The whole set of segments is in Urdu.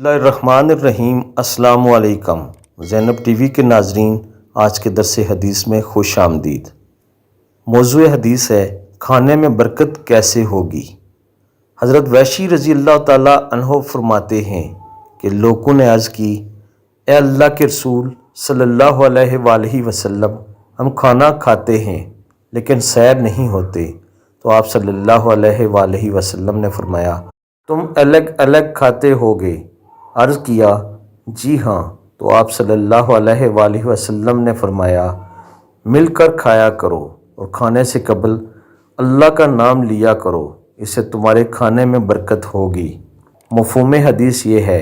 بسم اللہ الرحمن الرحیم۔ السلام علیکم زینب ٹی وی کے ناظرین، آج کے درس حدیث میں خوش آمدید۔ موضوع حدیث ہے کھانے میں برکت کیسے ہوگی۔ حضرت وحشی رضی اللہ تعالیٰ عنہ فرماتے ہیں کہ لوگوں نے عرض کی، اے اللہ کے رسول صلی اللہ علیہ وآلہ وسلم، ہم کھانا کھاتے ہیں لیکن سیر نہیں ہوتے۔ تو آپ صلی اللہ علیہ وآلہ وسلم نے فرمایا، تم الگ الگ کھاتے ہوگے؟ عرض کیا، جی ہاں۔ تو آپ صلی اللہ علیہ وآلہ وسلم نے فرمایا، مل کر کھایا کرو اور کھانے سے قبل اللہ کا نام لیا کرو، اس سے تمہارے کھانے میں برکت ہوگی۔ مفہوم حدیث یہ ہے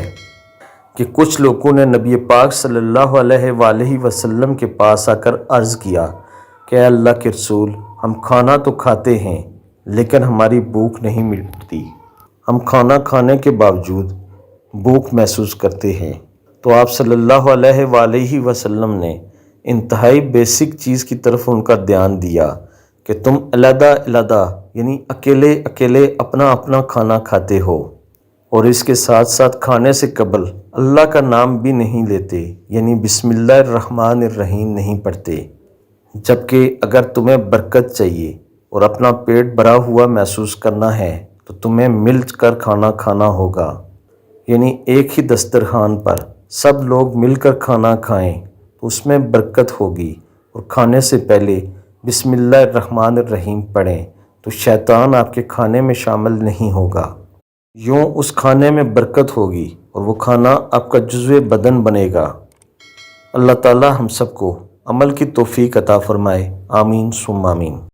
کہ کچھ لوگوں نے نبی پاک صلی اللہ علیہ وآلہ وسلم کے پاس آ کر عرض کیا کہ اے اللہ کے رسول، ہم کھانا تو کھاتے ہیں لیکن ہماری بھوک نہیں مٹتی، ہم کھانا کھانے کے باوجود بھوک محسوس کرتے ہیں۔ تو آپ صلی اللہ علیہ وآلہ وسلم نے انتہائی بیسک چیز کی طرف ان کا دھیان دیا کہ تم علیحدہ علیحدہ یعنی اکیلے اکیلے اپنا اپنا کھانا کھاتے ہو، اور اس کے ساتھ ساتھ کھانے سے قبل اللہ کا نام بھی نہیں لیتے، یعنی بسم اللہ الرحمن الرحیم نہیں پڑھتے۔ جبکہ اگر تمہیں برکت چاہیے اور اپنا پیٹ بھرا ہوا محسوس کرنا ہے تو تمہیں مل کر کھانا کھانا ہوگا، یعنی ایک ہی دسترخوان پر سب لوگ مل کر کھانا کھائیں تو اس میں برکت ہوگی، اور کھانے سے پہلے بسم اللہ الرحمن الرحیم پڑھیں تو شیطان آپ کے کھانے میں شامل نہیں ہوگا، یوں اس کھانے میں برکت ہوگی اور وہ کھانا آپ کا جزو بدن بنے گا۔ اللہ تعالی ہم سب کو عمل کی توفیق عطا فرمائے، آمین ثم آمین۔